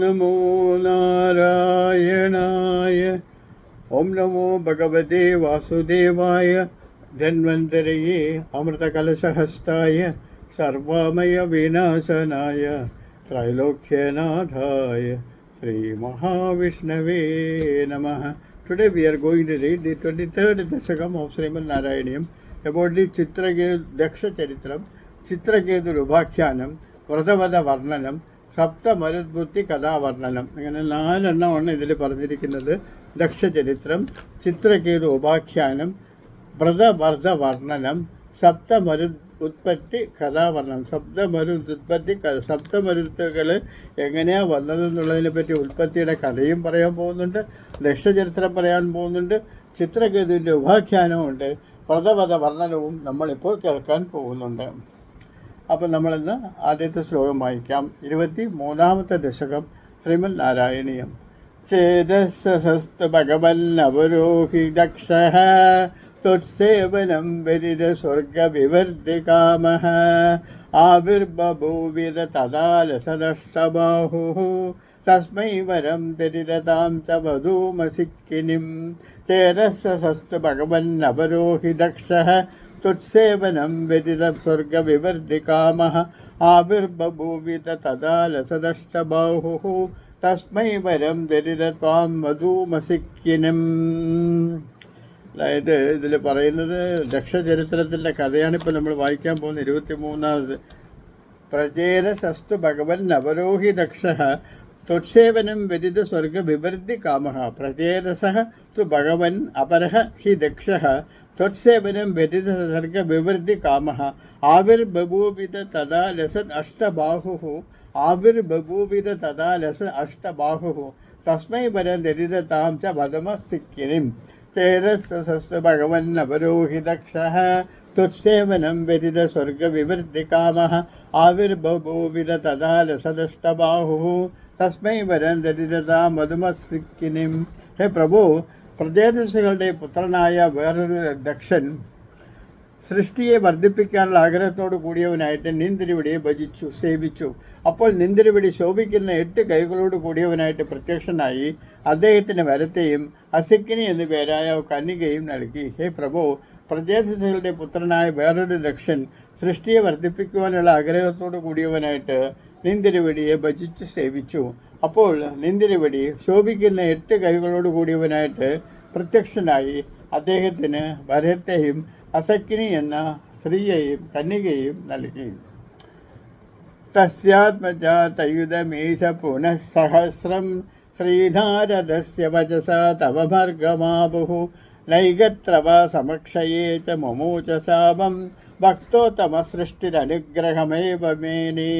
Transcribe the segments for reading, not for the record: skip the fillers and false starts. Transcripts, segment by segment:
നമോ നാരായണായ. ഓം നമോ ഭഗവതേ വാസുദേവായ. ധന്വന്തരയേ അമൃതകലശഹസ്തായ സർവമയ വിനാശനായ ത്രൈലോക്യനാഥായ ശ്രീ മഹാവിഷ്ണവേ നമഃ. Today we are going to read the 23rd Dashakam of Srimad Narayanam about the Daksha Charitram, Chitraketu Rubhakhyanam, Vradavada Varnanam, സപ്ത മരുദ്ബുദ്ധി കഥാവർണ്ണനം. ഇങ്ങനെ 4 എണ്ണമാണ് ഇതിൽ പറഞ്ഞിരിക്കുന്നത്. ദക്ഷചരിത്രം, ചിത്രകേതു ഉപാഖ്യാനം, വ്രതവർദ്ധ വർണ്ണനം, ഉത്പത്തി കഥാവർണ്ണനം. സപ്തമരുത്തുകൾ എങ്ങനെയാണ് വന്നതെന്നുള്ളതിനെ പറ്റി ഉൽപ്പത്തിയുടെ കഥയും പറയാൻ പോകുന്നുണ്ട്, ദക്ഷചരിത്രം പറയാൻ പോകുന്നുണ്ട്, ചിത്രകേതുവിൻ്റെ ഉപാഖ്യാനവും ഉണ്ട്, വ്രതവധ വർണ്ണനവും നമ്മളിപ്പോൾ കേൾക്കാൻ പോകുന്നുണ്ട്. അപ്പം നമ്മളിന്ന് ആദ്യത്തെ ശ്ലോകം വായിക്കാം. 23ാമത്തെ ദശകം ശ്രീമദ് നാരായണീയം. ചേതസ്സസ്തു ഭഗവന്നവരോഹി ദക്ഷഃ ത്വത്സേവനം വ്യതിത സ്വർഗവിവർദ്ധികാമഃ ആവിർബഭൂവിത തദാലസദഷ്ടബാഹുഃ തസ്മൈ വരം വ്യതിദതാം ച വധൂമസിക്കിനിം. ചേതസ്സസ്തു ഭഗവന്നവരോഹി ദക്ഷഃ ത്വത്സേവനം വ്യതിത സ്വർഗവിവർദ്ധികാമഃ ആവിർബഭൂവിത തദാലസദഷ്ടബാഹുഃ തസ്മൈ വരം വ്യതിത ത്വാം വധൂമസിക്കിനം. അതായത് ഇതിൽ പറയുന്നത് ദക്ഷചരിത്രത്തിൻ്റെ കഥയാണിപ്പോൾ നമ്മൾ വായിക്കാൻ പോകുന്ന 23ാമത്. പ്രചേരസസ്തു ഭഗവൻ അവരോഹി ദക്ഷഃ ത്വത്സേവനം വ്യതിത സ്വർഗവിവർദ്ധി കാമഃ. പ്രചേതസഃ തു ഭഗവൻ അപരഃ ഹി ദക്ഷഃ ത്വത്സേവനം വ്യതിത സ്വർഗവിവർദ്ധി കാമഃ ആവിർബഭൂവിത തദാ ലസത് അഷ്ടബാഹുഃ ആവിർബഭൂവിത തദാ ലസത് അഷ്ടബാഹുഃ തസ്മൈ വരം വ്യതിത താം ച വധമസിക്കിനിം. ചേരസ്സസ്തു ഭഗവൻ അവരോഹി ദക്ഷഃ ത്വത്സേവനം വ്യതിത സ്വർഗവിവർദ്ധി കാമഃ ആവിർബഭൂവിത തദാ ലസദഷ്ടബാഹുഃ തസ്മൈ വരം വ്യതിത താം വധമസിക്കിനിം. ഹേ പ്രഭു, പ്രജേതസ്സുകളുടെ പുത്രനായ വേറൊരു ദക്ഷൻ സൃഷ്ടിയെ വർദ്ധിപ്പിക്കാനുള്ള ആഗ്രഹത്തോടു കൂടിയവനായിട്ട് നിന്തിരുവിടിയെ ഭജിച്ചു, സേവിച്ചു. അപ്പോൾ നിന്തിരുവിടി ശോഭിക്കുന്ന 8 കൈകളോട് കൂടിയവനായിട്ട് പ്രത്യക്ഷനായി അദ്ദേഹത്തിന് വരത്തെയും അസിക്കിനി എന്നു പേരായ കന്യകയും നൽകി. ഹേ പ്രഭു, പ്രജേതസ്സുകളുടെ പുത്രനായ വേറൊരു ദക്ഷൻ സൃഷ്ടിയെ വർദ്ധിപ്പിക്കുവാനുള്ള ആഗ്രഹത്തോടു കൂടിയവനായിട്ട് നിന്തിരുവിടിയെ ഭജിച്ചു, സേവിച്ചു. അപ്പോൾ നിന്തിരുവടി ശോഭിക്കുന്ന 8 കൈകളോട് കൂടിയവനായിട്ട് പ്രത്യക്ഷനായി അദ്ദേഹത്തിന് വരത്തെയും അസക്കിനി എന്ന സ്ത്രീയെയും കന്യകയും നൽകി. തസ്യാത്മജ തയുധമീശ പുനഃസഹസ്രം ശ്രീധാരദസ്യ വചസ തവ ഭർഗമാപുഃ നൈകത്രവ സമക്ഷയേ ച മുമൂച ശാപം ഭക്തോത്തമ സൃഷ്ടിരനുഗ്രഹമേവ മേനേ.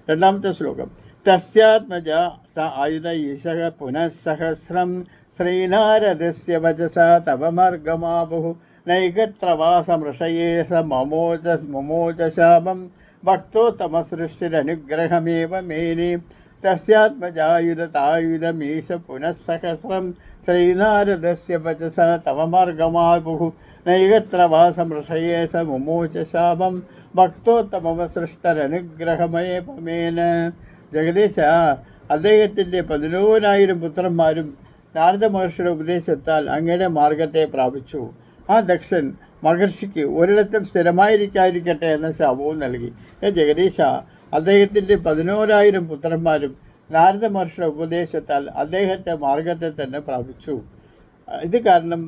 2ാമത്തെ ശ്ലോകം. തസ്യാത്മജ സ ആയുധ ഈശഃ പുനഃസഹസ്രം ശ്രീനാരദസ്യ വചസ തവ മർഗമാപുഃ നൈകത്രവാസമൃഷയേ സ മുമോച ശാപം ഭക്തോത്തമ സൃഷ്ടിരനുഗ്രഹമേവ മേനേ. തസ്യാത്മജായുധതായുധമീശ പുനഃസഹസ്രം ശ്രീനാരദസ്യ വചസ തവ മർഗമാപുഃ നൈകത്രവാസമൃഷയേ സ മുമോച ശാപം ഭക്തോത്തമ സൃഷ്ടരനുഗ്രഹമേവ മേന. ജഗദീശ, അദ്ദേഹത്തിൻ്റെ 11,000 പുത്രന്മാരും നാരദ മഹർഷിയുടെ ഉപദേശത്താൽ അങ്ങയുടെ മാർഗത്തെ പ്രാപിച്ചു. ആ ദക്ഷൻ മഹർഷിക്ക് ഒരിടത്തും സ്ഥിരമായിരിക്കാതിരിക്കട്ടെ എന്ന ശാപവും നൽകി. ജഗദീശ, അദ്ദേഹത്തിൻ്റെ 11,000 പുത്രന്മാരും നാരദ മഹർഷിയുടെ ഉപദേശത്താൽ അദ്ദേഹത്തെ മാർഗത്തെ തന്നെ പ്രാപിച്ചു. ഇത് കാരണം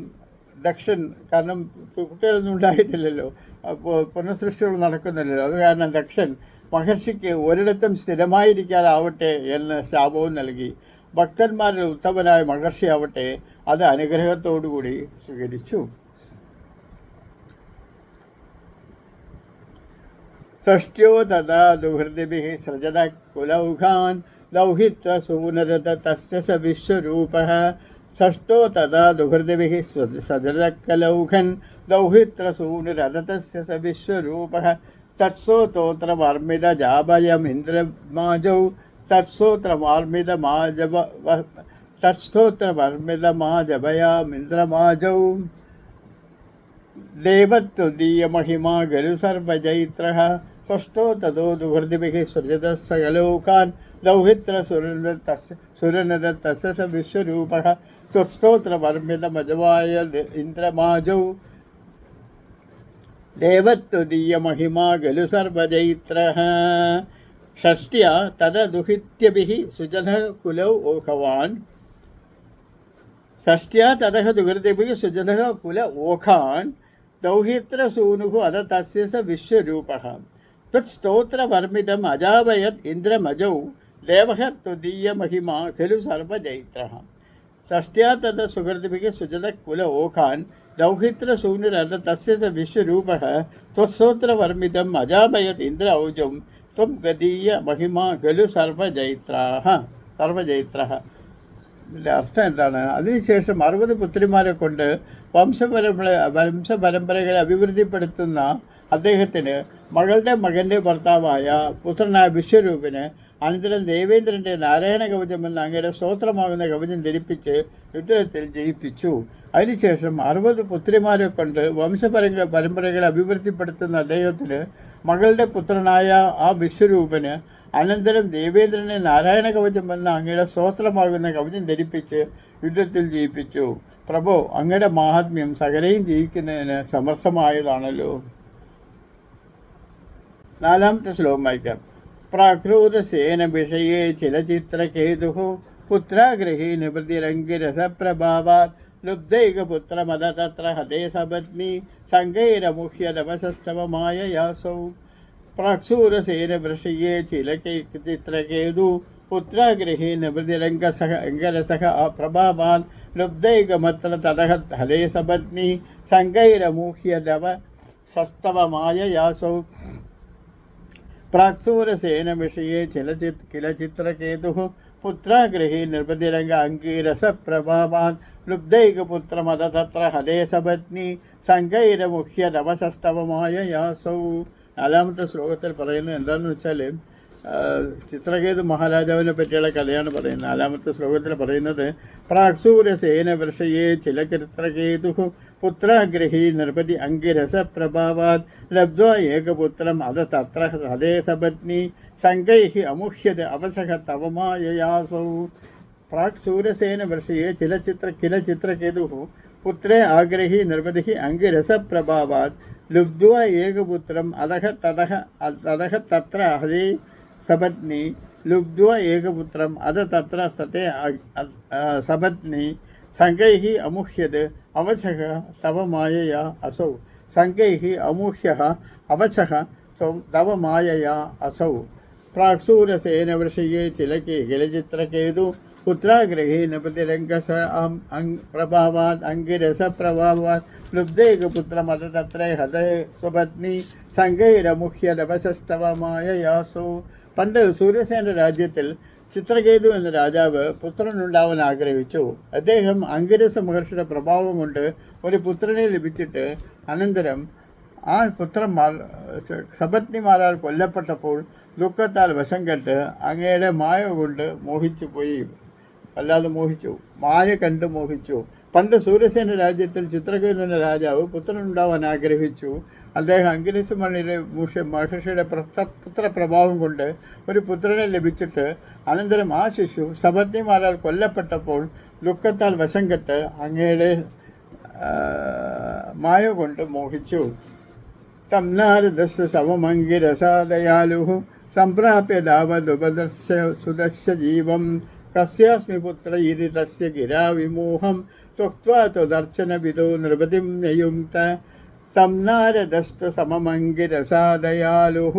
കാരണം കുട്ടികളൊന്നും ഉണ്ടായിട്ടില്ലല്ലോ, അപ്പോൾ പുനഃസൃഷ്ടികൾ നടക്കുന്നില്ലല്ലോ. അത് കാരണം ദക്ഷൻ മഹർഷിക്ക് ഒരിടത്തും സ്ഥിരമായിരിക്കാനാവട്ടെ എന്ന് ശാപവും നൽകി. ഭക്തന്മാരിൽ ഉത്തമനായ മഹർഷിയാവട്ടെ അത് അനുഗ്രഹത്തോടുകൂടി സ്വീകരിച്ചു. षष्ट्यो तदा दुहृदिभिः सृजतः कुलौघान् दौहित्रसूनरत तस्य स विश्वरूपः षष्ठो तदा दुहृदिभिः सृजतः कलौघन् दौहित्रसूनरतस्य स विश्वरूपः तत्सोत्रोत्रमर्मिदजाभयमिन्द्रमाजौ तत्स्तोत्रमर्मिदमाजभयामिन्द्रमाजौ देवत्वदीयमहिमा गलु सर्वजैत्रः षष्ठो ततो दुर्हृदिभिः सृजतः सकलोकान् दौहित्रसुरनदत्तस्य स विश्वरूपः त्वत्स्तोत्रवर्मितमजवाय इन्द्रमाजौ देवत्वदीयमहिमा खलु सर्वजैत्रः षष्ट्या तददुहित्यभिः सुजनः कुलौ ओखवान् षष्ट्या ततः दुर्हृदिभिः सुजनः कुल ओखान् दौहित्रसूनुः अथ तस्य स विश्वरूपः तत्स्तोत्रवर्मितम् अजावयत् इन्द्रमजौ देवः त्वदीयमहिमा खलु सर्वजैत्रः षष्ट्या ततः सुहृदिभिः सुजनः कुल ओखान् दौहित्रसूनुरथ तस्य स विश्वरूपः त्वत्स्तोत्रवर्मितम् अजावयत् इन्द्र औजं त्वं गदीयमहिमा खलु സർവജൈത്രः ഇതിൻ്റെ അർത്ഥം എന്താണ്? അതിനുശേഷം 60 പുത്രിമാരെ കൊണ്ട് വംശപരമ്പരകളെ അഭിവൃദ്ധിപ്പെടുത്തുന്ന അദ്ദേഹത്തിന് മകളുടെ മകൻ്റെ ഭർത്താവായ പുത്രനായ വിശ്വരൂപിന് അനന്തരം ദേവേന്ദ്രൻ്റെ നാരായണ കവചം എന്ന അങ്ങയുടെ സ്തോത്രമാകുന്ന കവചം ധരിപ്പിച്ച് യുദ്ധത്തിൽ ജയിപ്പിച്ചു. അതിനുശേഷം 60 പുത്രിമാരെ കൊണ്ട് പരമ്പരകളെ അഭിവൃദ്ധിപ്പെടുത്തുന്ന അദ്ദേഹത്തിന് മകളുടെ പുത്രനായ ആ വിശ്വരൂപന് അനന്തരം ദേവേന്ദ്രനെ നാരായണ കവചം എന്ന അങ്ങയുടെ സ്തോത്രമാകുന്ന കവചം ധരിപ്പിച്ച് യുദ്ധത്തിൽ ജയിപ്പിച്ചു. പ്രഭോ, അങ്ങയുടെ മാഹാത്മ്യം സകലയും ജയിക്കുന്നതിന് സമർത്ഥമായതാണല്ലോ. 4-ാമത്തെ ശ്ലോകം വായിക്കാം. പ്രാകൃതസേന വിഷയേ ചിലചിത്രകേതുഃ പുത്രാഗ്രഹീ നിവൃത്തിരംഗിരസപ്രഭാവാത് ലുബ്ധൈകപുത്രമത തത്ര ഹതേ സപത്നി സംഗൈരമുഹ്യതപസസ്തവമായ യാസൗ. പ്രാക്സൂരസേന വൃഷയേ ചിലചിത്രകേതു പുത്രാഗ്രഹീ നിവൃത്തിരംഗരസഃ പ്രഭാവാൻ ലുബ്ധൈകമത്ര തതഃ ഹതേ സപത്നി സംഗൈരമുഹ്യതപസസ്തവമായ യാസൗ. പ്രാക്സൂരസേന വിഷയേ കില ചിത്രകേതുഃ പുത്രാഗ്രഹീ നിർവൃതിരംഗ അംഗീരസപ്രഭാവാൻ ലുബ്ധൈകപുത്രമത തത്ര ഹതേ സപത്നി സംഗൈരമുഹ്യതപസസ്തവമായ യാസൗ. 4-ാമത്തെ ശ്ലോകത്തിൽ പറയുന്നത് എന്താണെന്ന് വെച്ചാൽ ചിത്രകേതു മഹാരാജാവിനെ പറ്റിയുള്ള കഥയാണ് പറയുന്നത്. 4-ാമത്തെ ശ്ലോകത്തിൽ പറയുന്നത് പ്രാക്സൂരസേന വൃഷയേ ചിലചിത്രകേതുഃ പുത്രാഗ്രഹീ നൃപതി അംഗിരസപ്രഭാവാത് ലബ്ധ്വാ ഏകപുത്രം അത തത്ര ഹതേ സപത്നി സംഗൈഃ അമുഹ്യത അവസഹ തവമായയാസൗ. പ്രാക്സൂരസേന വൃഷയേ കില ചിത്രകേതുഃ പുത്രേ ആഗ്രഹീ നൃപതി അംഗിരസപ്രഭാവാത് ലബ്ധ്വാ ഏകപുത്രം അതഃ തത്ര ഹതേ സപത്നി ലുബ്ധ്വാ ഏകപുത്രം അത തത്ര സതേ സപത്നി സംഗൈഃ അമുഹ്യത് അവശഃ തവ മായയാ അസൗ. സംഗൈഃ അമുഹ്യഃ അവശഃ തവ മായയാ അസൗ. പ്രാക്സൂരസേന വൃഷയേ കിലചിത്രകേതു പുത്രാഗ്രഹീ നൃപതിരംഗസ പ്രഭാവാത് അംഗിരസപ്രഭാവാത് ലുബ്ധൈകപുത്രമത തത്ര ഹതേ സ്വപത്നി സംഗൈരമുഹ്യതപസസ്തവമായ യാസോ. പണ്ട് സൂര്യസേന രാജ്യത്തിൽ ചിത്രകേതു എന്ന രാജാവ് പുത്രനുണ്ടാവാൻ ആഗ്രഹിച്ചു. അദ്ദേഹം അംഗിരസ മഹർഷിയുടെ പ്രഭാവം കൊണ്ട് ഒരു പുത്രനെ ലഭിച്ചിട്ട് അനന്തരം ആ പുത്രന്മാർ സപത്നിമാരാൽ കൊല്ലപ്പെട്ടപ്പോൾ ദുഃഖത്താൽ വശം കെട്ട് അങ്ങയുടെ മായ കൊണ്ട് മോഹിച്ചു പോയി. വല്ലാതെ മോഹിച്ചു, മായ കണ്ട് മോഹിച്ചു. പണ്ട് സൂര്യസേന രാജ്യത്തിൽ ചിത്രകേതു എന്ന രാജാവ് പുത്രനുണ്ടാവാൻ ആഗ്രഹിച്ചു. അദ്ദേഹം അംഗിരസ മഹർഷിയുടെ പുത്രപ്രഭാവം കൊണ്ട് ഒരു പുത്രനെ ലഭിച്ചിട്ട് അനന്തരം ആ ശിശു സപത്നിമാരാൽ കൊല്ലപ്പെട്ടപ്പോൾ ദുഃഖത്താൽ വശം കെട്ട് അങ്ങയുടെ മായ കൊണ്ട് മോഹിച്ചു. തം നാരദസ്യ സമമംഗിരസാദയാലുഃ സംപ്രാപ്യ താവദുപദർശ്യ സുദസ്യ ജീവം കസ്യാസ്മി പുത്ര ഇതി തസ്യ ഗിരാ വിമോഹം ത്വക്ത്വാ ത്വദർച്ചനവിദോ നൃപതിം നിയുങ്ക്ത. തം നാരദസ്തു സമമംഗിരസാദയാലുഃ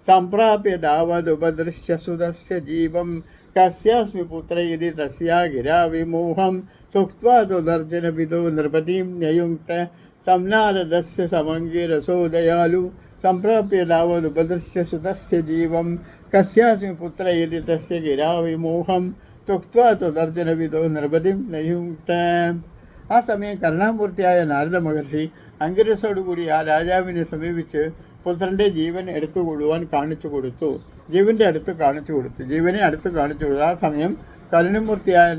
സംപ്രാപ്യ താവദുപദർശ്യ സുദസ്യ ജീവം കസ്യാസ്മി പുത്ര ഇതി തസ്യാ ഗിരാ വിമോഹം ത്വക്ത്വാ ത്വദർച്ചനവിദോ നൃപതിം നിയുങ്ക്ത. തം നാരദസ്യ സമംഗിരസോ ദയാലു സംപ്രാപ്യ താവദുപദർശ്യ സുതസ്യ ജീവം കസ്യാസ്മി പുത്ര ഇതി തസ്യ ഗിരാ വിമോഹം ത്വക്ത്വാ ത്വദർജനവിദോ നൃപതിം നയുങ്ക്ത. ആ സമയം കരുണാമൂർത്തിയായ നാരദ മഹർഷി അംഗിരസോടുകൂടി ആ രാജാവിനെ സമീപിച്ച് പുത്രൻ്റെ ജീവൻ എടുത്തുകൊള്ളുവാൻ കാണിച്ചു കൊടുത്തു. ജീവനെ അടുത്ത് കാണിച്ചു കൊടുത്തു. ആ സമയം കരുണമൂർത്തിയായ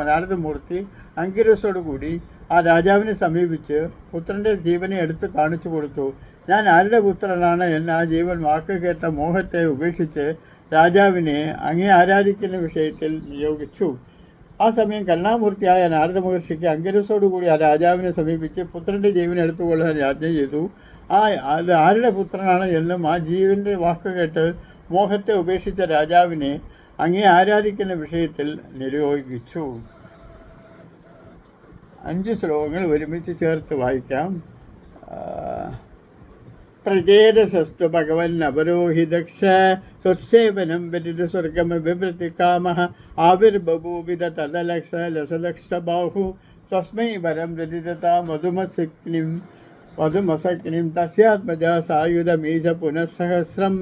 നാരദമൂർത്തി അംഗിരസോടുകൂടി ആ രാജാവിനെ സമീപിച്ച് പുത്രൻ്റെ ജീവനെ എടുത്ത് കാണിച്ചു കൊടുത്തു. ഞാൻ ആരുടെ പുത്രനാണ് എന്ന് ആ ജീവൻ വാക്ക് കേട്ട മോഹത്തെ ഉപേക്ഷിച്ച് രാജാവിനെ അങ്ങേ ആരാധിക്കുന്ന വിഷയത്തിൽ നിയോഗിച്ചു. ആ സമയം കരുണാമൂർത്തിയായ നാരദ മഹർഷിക്ക് അങ്കിരസോടുകൂടി ആ രാജാവിനെ സമീപിച്ച് പുത്രൻ്റെ ജീവൻ എടുത്തുകൊള്ളാൻ യാജ്ഞ ചെയ്തു. അത് ആരുടെ പുത്രനാണ് എന്നും ആ ജീവൻ്റെ വാക്ക് കേട്ട് മോഹത്തെ ഉപേക്ഷിച്ച രാജാവിനെ അങ്ങേ ആരാധിക്കുന്ന വിഷയത്തിൽ നിയോഗിച്ചു. 5 ശ്ലോകങ്ങൾ ഒരുമിച്ച് ചേർത്ത് വായിക്കാം. പ്രചേതസസ്തു ഭഗവൻ അപരോഹിതക്ഷ സ്വത്സേവനം പരിത സ്വർഗമഭിവൃത്തി കാമഃ ആവിർബഭൂവിത തദലക്ഷ ലസലക്ഷ ബാഹു തസ്മൈ വരം ദദിതതാ മധുമസഗ്നിം തസ്യാത്മജാ സായുധമീശ പുനഃസഹസ്രം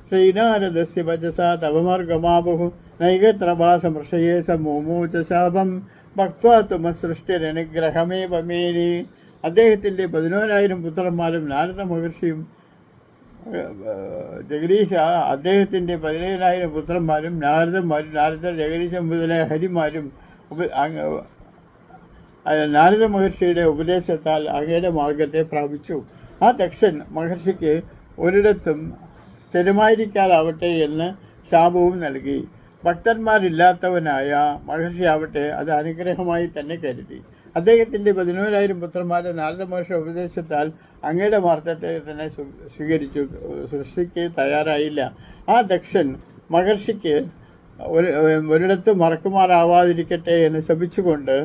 ശ്രീനാരദസ്യ വചസാ തവമർഗമാബുഹു നൈകത്രഭാസമൃഷയേ സമൂമൂച ശാപം ഭക്ത്വാ തുമസൃഷ്ടിരനുഗ്രഹമേവ മേനി. അദ്ദേഹത്തിൻ്റെ 11,000 പുത്രന്മാരും നാരദ മഹർഷിയും ജഗദീശ അദ്ദേഹത്തിൻ്റെ 17,000 പുത്രന്മാരും നാരദർ ജഗദീശൻ മുതലായ ഹരിമാരും നാരദ മഹർഷിയുടെ ഉപദേശത്താൽ അങ്ങയുടെ മാർഗത്തെ പ്രാപിച്ചു. ആ ദക്ഷൻ മഹർഷിക്ക് ഒരിടത്തും സ്ഥിരമായിരിക്കാതാവട്ടെ എന്ന് ശാപവും നൽകി. ഭക്തന്മാരില്ലാത്തവനായ മഹർഷിയാവട്ടെ അത് അനുഗ്രഹമായി തന്നെ കരുതി. അദ്ദേഹത്തിൻ്റെ 11,000 പുത്രന്മാരെ നാരദ മഹർഷി ഉപദേശത്താൽ അങ്ങയുടെ മാർഗത്തെ തന്നെ സ്വീകരിച്ചു. സൃഷ്ടിക്ക് തയ്യാറായില്ല. ആ ദക്ഷൻ മഹർഷിക്ക് ഒരിടത്ത് മറക്കുമാറാവാതിരിക്കട്ടെ എന്ന് ശപിച്ചുകൊണ്ട്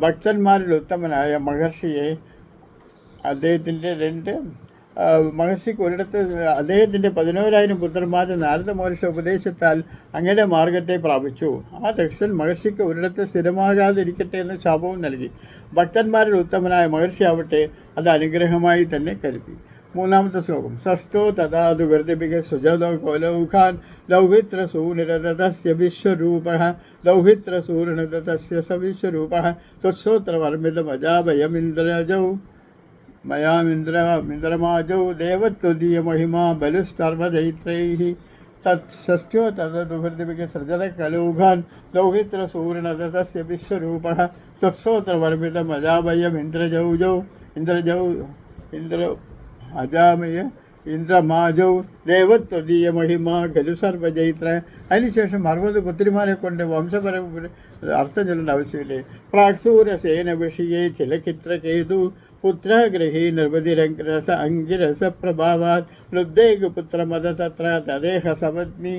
ഭക്തന്മാരിൽ ഉത്തമനായ മഹർഷിയെ മഹർഷിക്ക് ഒരിടത്ത് അദ്ദേഹത്തിൻ്റെ 11,000 പുത്രന്മാർ നാരദ മഹർഷി ഉപദേശത്താൽ അങ്ങയുടെ മാർഗത്തെ പ്രാപിച്ചു. ആ ദക്ഷൻ മഹർഷിക്ക് ഒരിടത്ത് സ്ഥിരമാകാതിരിക്കട്ടെ എന്ന് ശാപവും നൽകി. ഭക്തന്മാരിൽ ഉത്തമനായ മഹർഷിയാവട്ടെ അത് അനുഗ്രഹമായി തന്നെ കരുതി. 3-ാമത്തെ ശ്ലോകം. സഷ്ടോ തഥാതു ഗർദിപിക സുജലൗഖാൻ ദൗഹിത്രസൂനിരതസ്യ വിശ്വരൂപഃ ദൗഹിത്രസൂർണതസ്യ സവിശ്വരൂപഃ ത്വത്സോത്രവർമ്മിതമജാഭയമിന്ദ്രജൗ മയാമിന്ദ്രമാജൗ ദേവത്വദീയമഹിമാ ബലുസ്തർവദൈത്രൈഃ തത്സസ്യോ തദുഹൃദിപിക സൃജലകലൗഘാൻ ദൗഹിത്രസൂർണതസ്യ വിശ്വരൂപഃ ത്വത്സോത്രവർമ്മിതമജാഭയമിന്ദ്രജൗ അജാമയ ഇന്ദ്രമാജൗ ദേവത്വദീയ മഹിമ ഖലു സർവജൈത്ര. അതിനുശേഷം 60 പുത്രിമാരെ കൊണ്ട് വംശപര അർത്ഥം ചൊല്ലേണ്ട ആവശ്യമില്ലേ. പ്രാക്സൂരസേന വിഷയെ ചിലകിത്രകേതു പുത്രഗ്രഹീ നിർവതിരംഗ്രസ അങ്കിരസ പ്രഭാവാത് ലുബ്ധേകുപുത്രമത തത്ര തദേഹ സപത്നി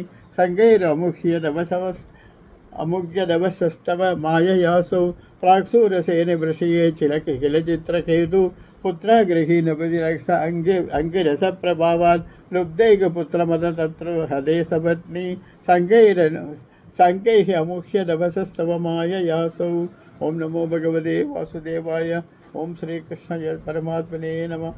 അമുഖ്യദവശസ്തവ മായയാസൗ പ്രാക്സൂരസേന വൃഷയെ ചിലകിലചിത്രകേതു പുത്രഗ്രഹീനപതിരക്ഷ അങ്കിരസപ്രഭാവാൻ ലുബ്ധൈകപുത്രമത തത്ര ഹതേ സപത്നി സംഗൈഃ അമുഹ്യദവശസ്തവമായ യാസൗ. ഓം നമോ ഭഗവതേ വാസുദേവായ. ഓം ശ്രീകൃഷ്ണ പരമാത്മനേ നമഃ.